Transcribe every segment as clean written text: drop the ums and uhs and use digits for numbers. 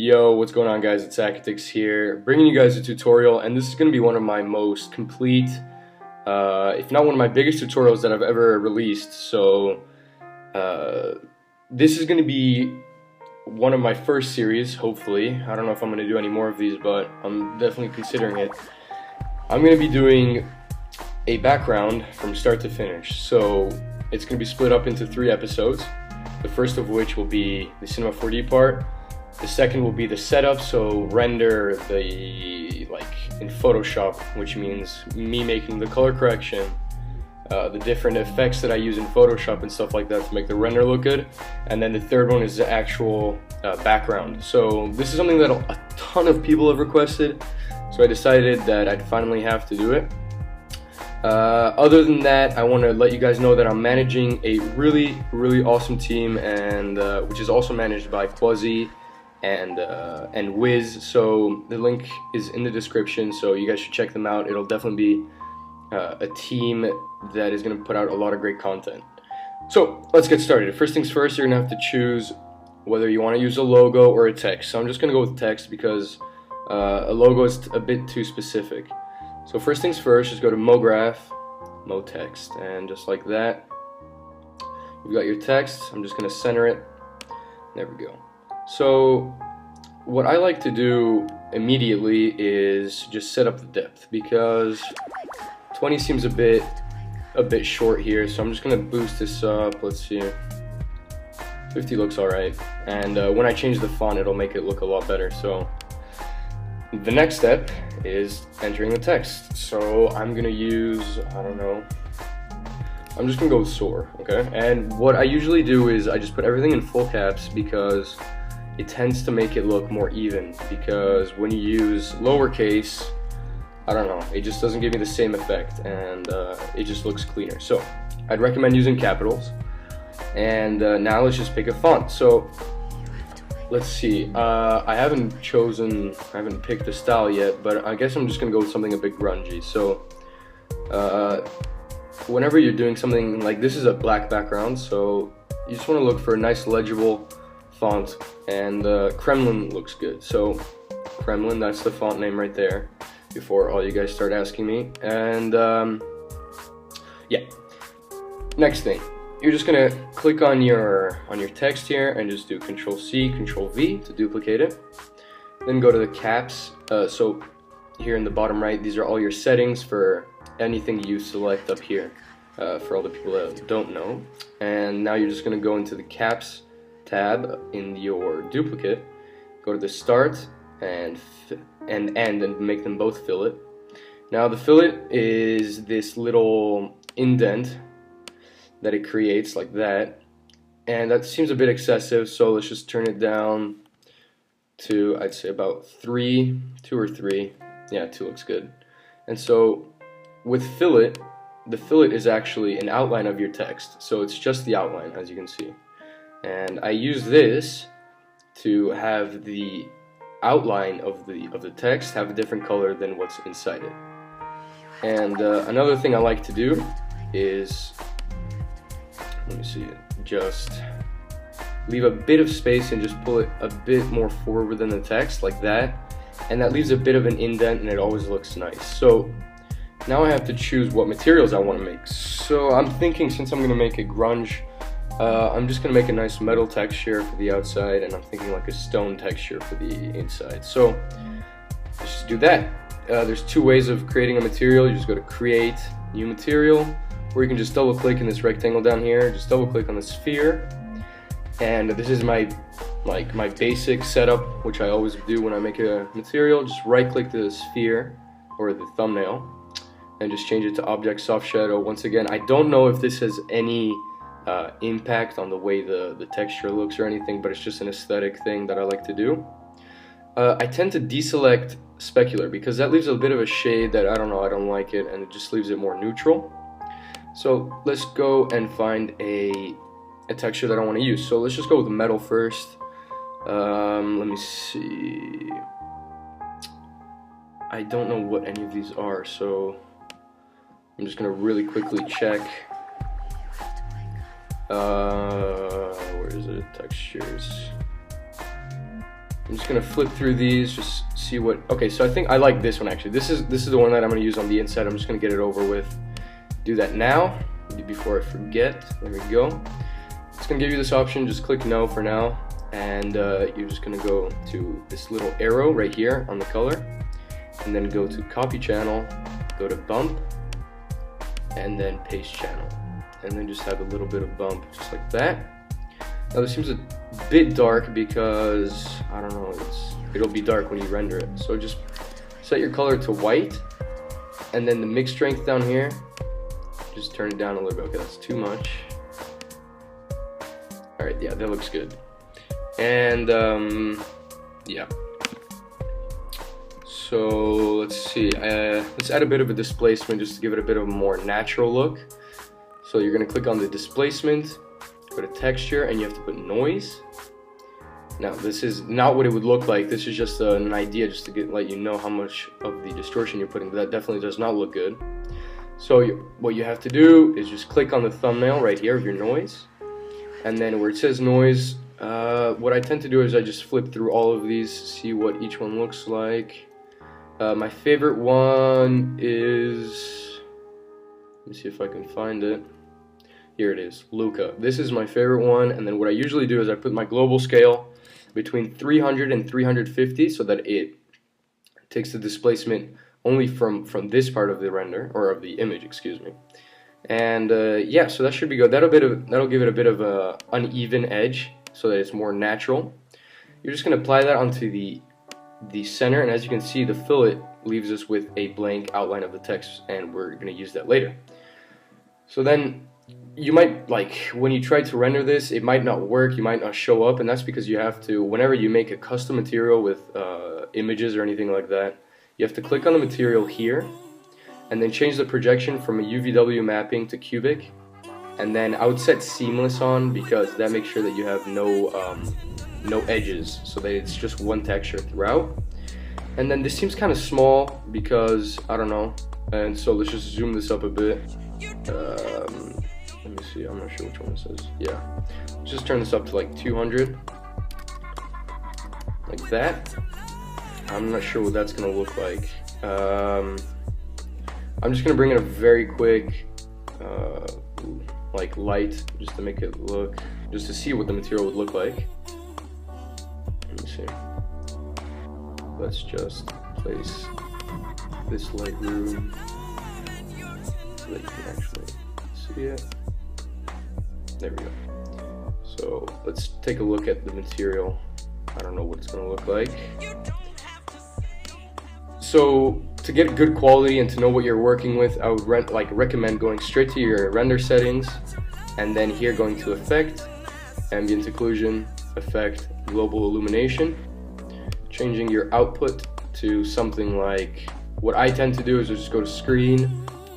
Yo, what's going on, guys? It's Acadix here, bringing you guys a tutorial, and this is going to be one of my most complete, if not one of my biggest tutorials that I've ever released. So this is going to be one of my first series, hopefully. I don't know if I'm going to do any more of these, but I'm definitely considering it. I'm going to be doing a background from start to finish, so it's going to be split up into 3 episodes. The first of which will be the Cinema 4D part. The second will be the setup, so render in Photoshop, which means me making the color correction, the different effects that I use in Photoshop and stuff like that to make the render look good. And then the third one is the actual background. So this is something that a ton of people have requested, so I decided that I'd finally have to do it. Other than that, I want to let you guys know that I'm managing a really awesome team, and which is also managed by Quasi and Wiz. So the link is in the description, so you guys should check them out. It'll definitely be a team that is going to put out a lot of great content. So let's get started. First things first, you're going to have to choose whether you want to use a logo or a text. So I'm just going to go with text because a logo is a bit too specific. So first things first, just go to MoGraph, MoText, and just like that, you've got your text. I'm just going to center it. There we go. So what I like to do immediately is just set up the depth, because 20 seems a bit short here, so I'm just going to boost this up. Let's see, 50 looks alright, and when I change the font it'll make it look a lot better. So the next step is entering the text. So I'm gonna use, I don't know, I'm just gonna go with SOAR, okay? And what I usually do is I just put everything in full caps, because it tends to make it look more even, because when you use lowercase, I don't know, it just doesn't give me the same effect, and it just looks cleaner. So I'd recommend using capitals. And now let's just pick a font. So let's see, I haven't picked a style yet, but I guess I'm just gonna go with something a bit grungy. So whenever you're doing something like this, is a black background, so you just want to look for a nice legible font, and Kremlin looks good. So Kremlin, that's the font name right there, before all you guys start asking me. And yeah, next thing, you're just gonna click on your text here and just do Control-C, Control-V to duplicate it. Then go to the caps. So here in the bottom right, these are all your settings for anything you select up here, for all the people that don't know. And now you're just gonna go into the caps tab in your duplicate, go to the start and end and make them both fillet. Now the fillet is this little indent that it creates like that, and that seems a bit excessive, so let's just turn it down to, I'd say, about 2 or 3. Yeah, 2 looks good. And so with fillet, the fillet is actually an outline of your text, so it's just the outline, as you can see. And I use this to have the outline of the text have a different color than what's inside it. And another thing I like to do is, let me see, just leave a bit of space and just pull it a bit more forward than the text, like that, and that leaves a bit of an indent, and it always looks nice. So now I have to choose what materials I want to make. So I'm thinking, since I'm going to make it grunge, I'm just going to make a nice metal texture for the outside, and I'm thinking like a stone texture for the inside. So let's just do that. There's 2 ways of creating a material. You just go to Create, New Material, or you can just double click in this rectangle down here, just double click on the sphere, and this is my basic setup, which I always do when I make a material. Just right click the sphere or the thumbnail and just change it to Object Soft Shadow. Once again, I don't know if this has any impact on the way the texture looks or anything, but it's just an aesthetic thing that I like to do. I tend to deselect specular, because that leaves a bit of a shade that I don't know, I don't like it, and it just leaves it more neutral. So let's go and find a texture that I want to use. So let's just go with metal first. Let me see. I don't know what any of these are, so I'm just gonna really quickly check. Where is it? Textures. I'm just gonna flip through these, just see what. Okay, so I think I like this one actually. This is the one that I'm gonna use on the inside. I'm just gonna get it over with. Do that now before I forget. There we go. It's gonna give you this option. Just click no for now, and you're just gonna go to this little arrow right here on the color, and then go to copy channel, go to bump, and then paste channel, and then just have a little bit of bump just like that. Now this seems a bit dark because, I don't know, it'll be dark when you render it. So just set your color to white, and then the mix strength down here, just turn it down a little bit. Okay, that's too much. Alright, yeah, that looks good. And, yeah. So, let's see, let's add a bit of a displacement just to give it a bit of a more natural look. So you're going to click on the displacement, go to texture, and you have to put noise. Now this is not what it would look like. This is just an idea just to let you know how much of the distortion you're putting. That definitely does not look good. So what you have to do is just click on the thumbnail right here of your noise, and then where it says noise, what I tend to do is I just flip through all of these, see what each one looks like. My favorite one is, let me see if I can find it. Here it is, Luca. This is my favorite one, and then what I usually do is I put my global scale between 300 and 350 so that it takes the displacement only from this part of the render, or of the image, excuse me. And yeah, so that should be good. That'll give it a bit of a uneven edge so that it's more natural. You're just going to apply that onto the center, and as you can see, the fillet leaves us with a blank outline of the text, and we're going to use that later. So then you might, like, when you try to render this, it might not work, you might not show up, and that's because you have to, whenever you make a custom material with images or anything like that, you have to click on the material here, and then change the projection from a UVW mapping to cubic, and then I would set seamless on because that makes sure that you have no edges, so that it's just one texture throughout. And then this seems kind of small because, I don't know, and so let's just zoom this up a bit. Let me see, I'm not sure which one it says. Yeah, let's just turn this up to like 200, like that. I'm not sure what that's gonna look like. I'm just gonna bring in a very quick like light just to make it look, just to see what the material would look like. Let me see. Let's just place this Lightroom so that you can actually see it. There we go. So let's take a look at the material. I don't know what it's going to look like. So to get good quality and to know what you're working with, I would recommend going straight to your render settings, and then here going to Effect, Ambient Occlusion, Effect, Global Illumination, changing your output to something like, what I tend to do is just go to Screen,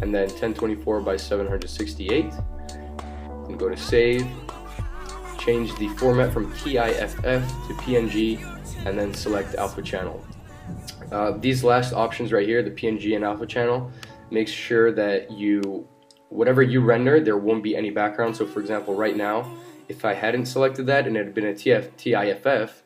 and then 1024 by 768, and go to Save, change the format from TIFF to PNG, and then select Alpha Channel. These last options right here, the PNG and Alpha Channel, makes sure that whatever you render, there won't be any background. So for example, right now, if I hadn't selected that and it had been a TIFF,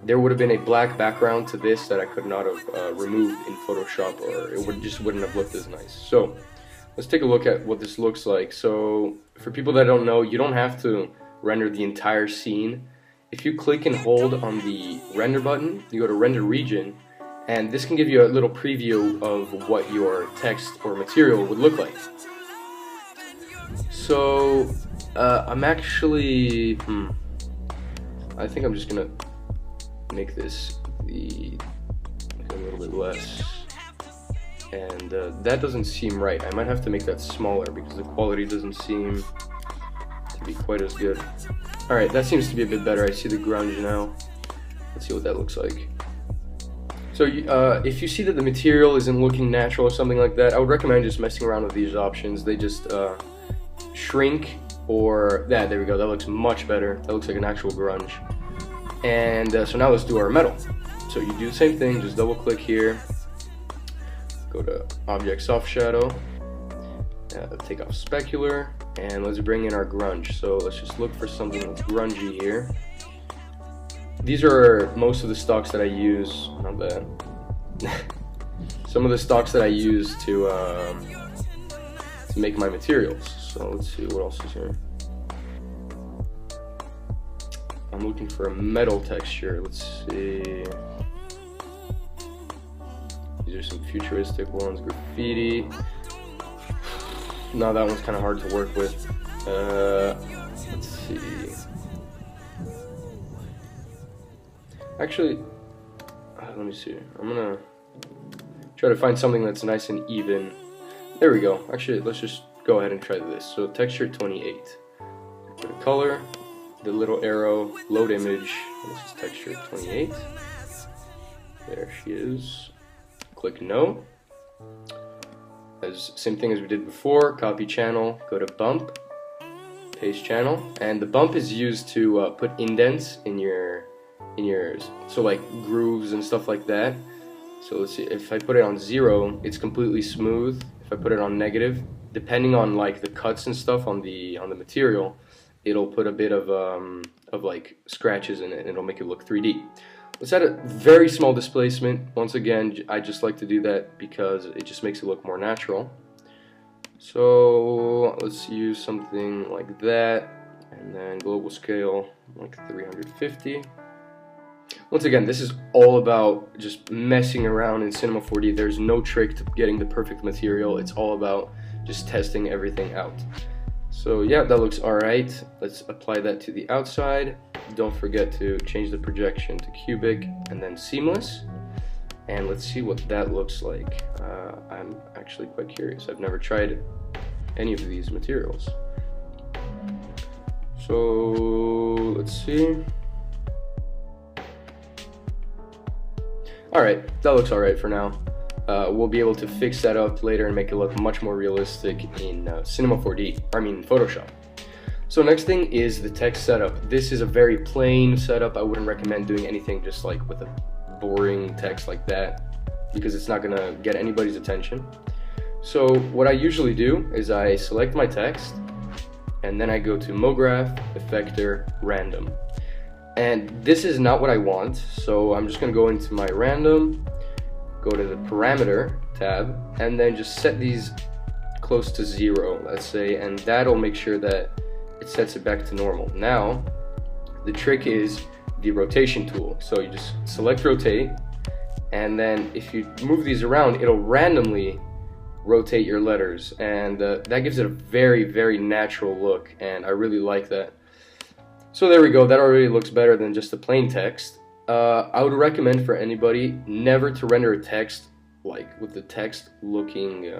there would have been a black background to this that I could not have removed in Photoshop, or it just wouldn't have looked as nice. So let's take a look at what this looks like. So for people that don't know, you don't have to render the entire scene. If you click and hold on the render button, you go to render region, and this can give you a little preview of what your text or material would look like. So I'm actually, I think I'm just gonna make this a little bit less, and that doesn't seem right. I might have to make that smaller because the quality doesn't seem to be quite as good. Alright, that seems to be a bit better. I see the grunge now. Let's see what that looks like. So if you see that the material isn't looking natural or something like that, I would recommend just messing around with these options. They just shrink, or there we go, that looks much better. That looks like an actual grunge. And so now let's do our metal. So you do the same thing, just double click here, go to Object Soft Shadow, take off Specular, and let's bring in our grunge. So let's just look for something that's grungy here. these are most of the stocks that I use. Not bad. Some of the stocks that I use to make my materials. So let's see what else is here. I'm looking for a metal texture. Let's see. These are some futuristic ones. Graffiti. No, that one's kind of hard to work with. Let's see. Actually, let me see. I'm gonna try to find something that's nice and even. There we go. Actually, let's just go ahead and try this. So texture 28. Put a color, the little arrow, load image. This is texture 28. There she is. Click no. Same thing as we did before. Copy channel. Go to bump. Paste channel. And the bump is used to put indents in your so like grooves and stuff like that. So let's see. If I put it on 0, it's completely smooth. If I put it on negative, depending on like the cuts and stuff on the material, it'll put a bit of like scratches in it, and it'll make it look 3D. Let's add a very small displacement. Once again, I just like to do that because it just makes it look more natural. So let's use something like that, and then global scale like 350. Once again, this is all about just messing around in Cinema 4D. There's no trick to getting the perfect material. It's all about just testing everything out. So yeah, that looks alright. Let's apply that to the outside. Don't forget to change the projection to cubic and then seamless. And let's see what that looks like. I'm actually quite curious. I've never tried any of these materials. So let's see. Alright, that looks alright for now. We'll be able to fix that up later and make it look much more realistic in Cinema 4D, Photoshop. So next thing is the text setup. This is a very plain setup. I wouldn't recommend doing anything just like with a boring text like that, because it's not gonna get anybody's attention. So what I usually do is I select my text, and then I go to MoGraph, Effector, Random. And this is not what I want, so I'm just gonna go into my random, go to the parameter tab, and then just set these close to 0, let's say, and that'll make sure that it sets it back to normal. Now, the trick is the rotation tool. So you just select rotate, and then if you move these around, it'll randomly rotate your letters, and that gives it a very, very natural look, and I really like that. So there we go, that already looks better than just a plain text. I would recommend for anybody never to render a text like with the text looking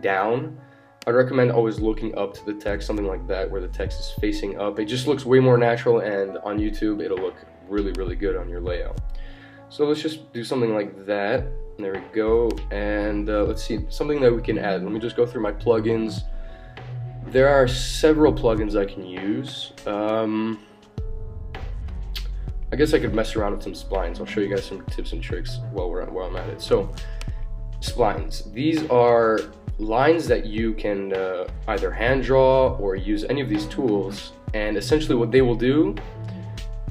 down. I'd recommend always looking up to the text, something like that, where the text is facing up. It just looks way more natural, and on YouTube it'll look really, really good on your layout. So let's just do something like that. There we go, and let's see, something that we can add. Let me just go through my plugins. There are several plugins I can use. I guess I could mess around with some splines. I'll show you guys some tips and tricks while I'm at it. So, splines. These are lines that you can either hand draw or use any of these tools, and essentially what they will do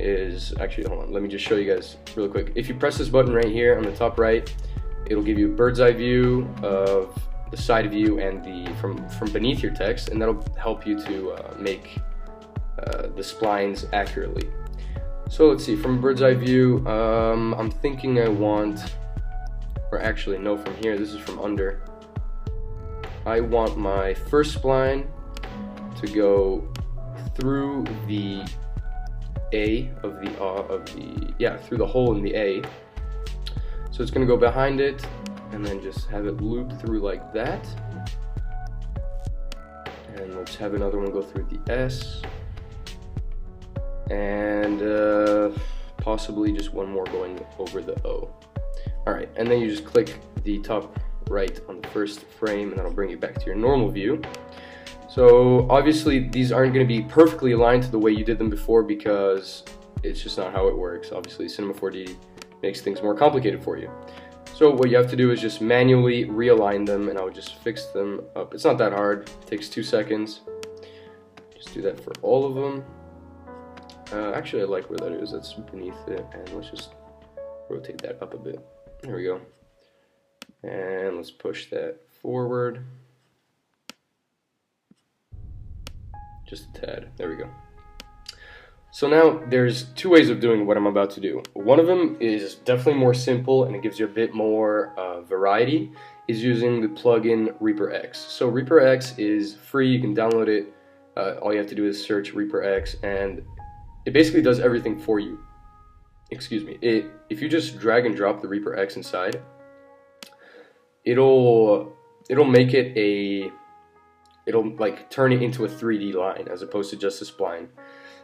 is, actually hold on, let me just show you guys really quick. If you press this button right here on the top right, it'll give you a bird's eye view of the side view and the from beneath your text, and that'll help you to make the splines accurately. So let's see, from a bird's eye view, I'm thinking I want, or actually no, from here, this is from under. I want my first spline to go through the A of the, through the hole in the A. So it's gonna go behind it, and then just have it loop through like that. And let's have another one go through the S. And possibly just one more going over the O. Alright, and then you just click the top right on the first frame, and that'll bring you back to your normal view. So obviously these aren't going to be perfectly aligned to the way you did them before, because it's just not how it works. Obviously Cinema 4D makes things more complicated for you. So what you have to do is just manually realign them, and I would just fix them up. It's not that hard, it takes 2 seconds. Just do that for all of them. Actually, I like where that is. That's beneath it, and let's just rotate that up a bit. There we go. And let's push that forward. Just a tad. There we go. So now there's two ways of doing what I'm about to do. One of them is definitely more simple and it gives you a bit more variety, is using the plugin Reaper X. So Reaper X is free, you can download it. All you have to do is search Reaper X and it basically does everything for you. Excuse me. If you just drag and drop the Reaper X inside, it'll make it it'll like turn it into a 3D line as opposed to just a spline.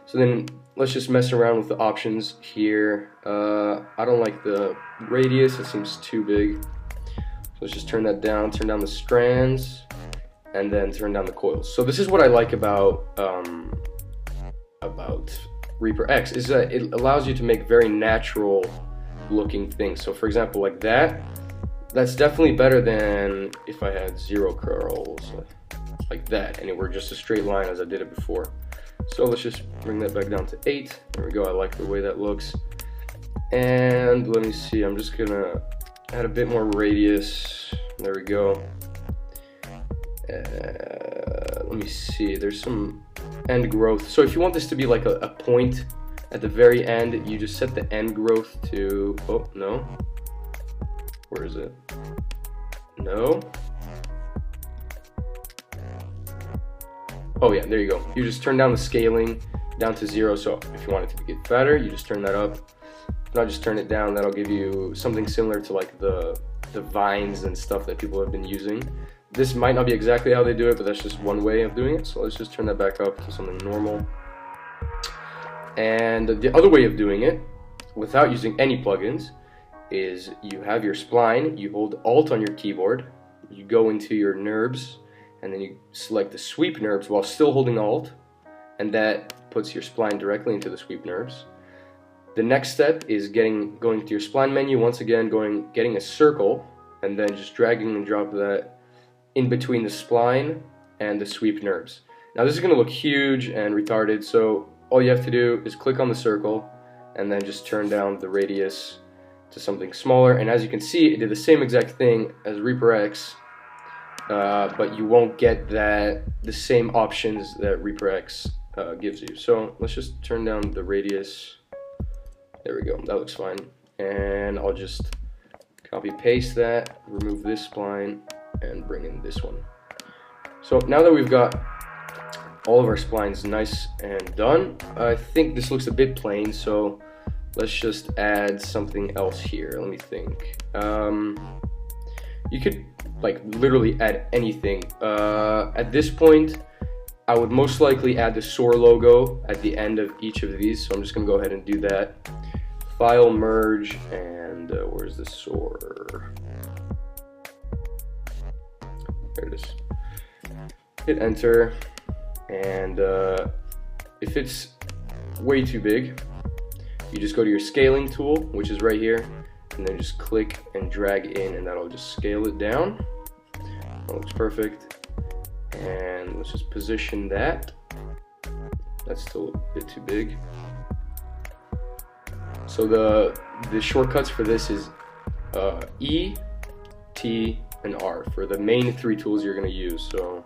So then let's just mess around with the options here. I don't like the radius, it seems too big. So let's just turn that down, turn down the strands, and then turn down the coils. So this is what I like about Reaper X, is that it allows you to make very natural looking things. So for example, like that's definitely better than if I had 0 curls like that and it were just a straight line as I did it before. So let's just bring that back down to 8. There we go, I like the way that looks. And let me see, I'm just gonna add a bit more radius. There we go. Let me see, there's some end growth. So if you want this to be like a point at the very end, you just set the end growth to, oh no, where is it? No. Oh yeah, there you go. You just turn down the scaling down to 0. So if you want it to get fatter, you just turn that up. Now just turn it down. That'll give you something similar to like the vines and stuff that people have been using. This might not be exactly how they do it, but that's just one way of doing it. So let's just turn that back up to something normal. And the other way of doing it, without using any plugins, is you have your spline, you hold Alt on your keyboard, you go into your NURBS, and then you select the sweep NURBS while still holding Alt, and that puts your spline directly into the sweep NURBS. The next step is going to your spline menu, once again getting a circle, and then just dragging and drop that in between the spline and the sweep NURBS. Now this is going to look huge and retarded, so all you have to do is click on the circle and then just turn down the radius to something smaller, and as you can see, it did the same exact thing as Reaper X, but you won't get the same options that Reaper X gives you. So let's just turn down the radius. There we go, that looks fine. And I'll just copy paste that, remove this spline, and bring in this one. So now that we've got all of our splines nice and done, I think this looks a bit plain, so let's just add something else here. Let me think. You could like literally add anything. At this point, I would most likely add the SOAR logo at the end of each of these, so I'm just gonna go ahead and do that. File, merge, and where's the SOAR? There it is. Hit enter, and if it's way too big, you just go to your scaling tool, which is right here, and then just click and drag in, and that'll just scale it down. That looks perfect. And let's just position that. That's still a bit too big. So the shortcuts for this is E, T, and R for the main 3 tools you're going to use. So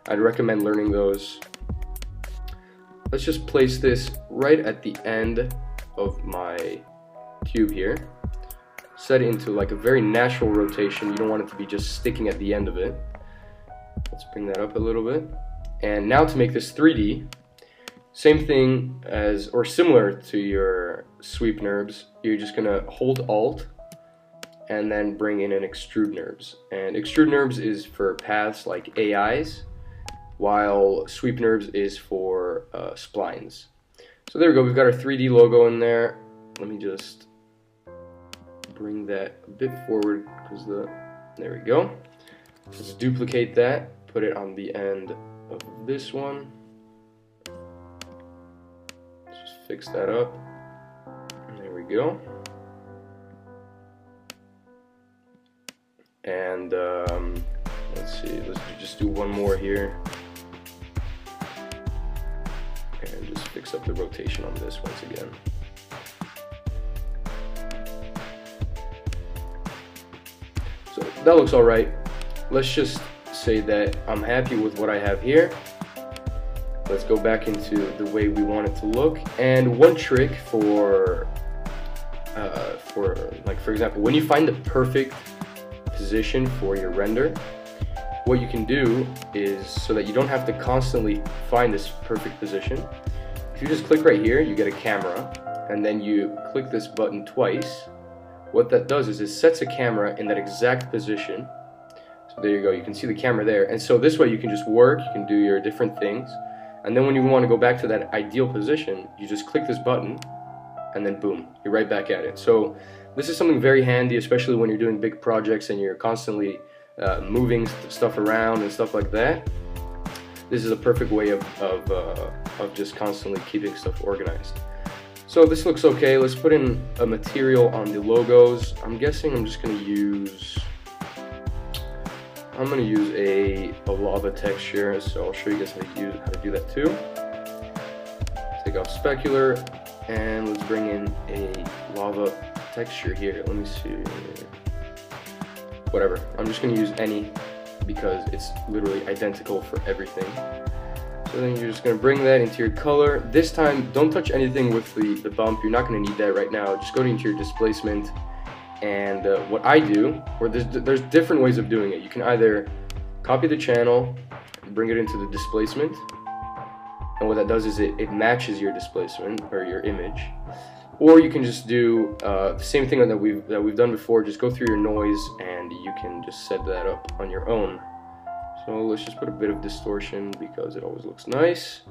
I'd recommend learning those. Let's just place this right at the end of my cube here. Set it into like a very natural rotation. You don't want it to be just sticking at the end of it. Let's bring that up a little bit. And now to make this 3D, same thing as, or similar to your sweep NURBS, you're just gonna hold Alt and then bring in an extrude NURBS. And extrude NURBS is for paths like AIs, while sweep NURBS is for splines. So there we go, we've got our 3D logo in there. Let me just bring that a bit forward because there we go. Let's duplicate that, put it on the end of this one. Let's just fix that up. There we go. And let's see, let's just do one more here. and just fix up the rotation on this once again. So that looks alright. Let's just say that I'm happy with what I have here. Let's go back into the way we want it to look. And one trick for example, when you find the perfect position for your render, what you can do is, so that you don't have to constantly find this perfect position, if you just click right here, you get a camera, and then you click this button twice. What that does is it sets a camera in that exact position. So there you go, you can see the camera there. And so this way you can just work, you can do your different things, and then when you want to go back to that ideal position, you just click this button, and then boom, you're right back at it. So this is something very handy, especially when you're doing big projects and you're constantly moving stuff around and stuff like that. This is a perfect way of just constantly keeping stuff organized. So this looks okay. Let's put in a material on the logos. I'm guessing I'm just going to use a lava texture, so I'll show you guys how to do that too. Take off specular, and let's bring in a lava texture here. Let me see. Whatever. I'm just going to use any because it's literally identical for everything. So then you're just going to bring that into your color. This time, don't touch anything with the bump. You're not going to need that right now. Just go into your displacement. And what I do, or there's different ways of doing it. You can either copy the channel, bring it into the displacement, and what that does is it matches your displacement or your image. Or you can just do the same thing that we've done before. Just go through your noise, and you can just set that up on your own. So let's just put a bit of distortion because it always looks nice.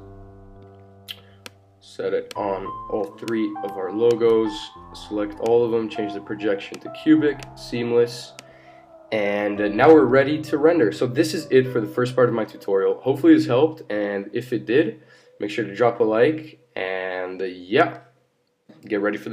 Set it on all three of our logos. Select all of them. Change the projection to cubic, seamless, and now we're ready to render. So this is it for the first part of my tutorial. Hopefully this helped, and if it did, make sure to drop a like, and yeah, get ready for the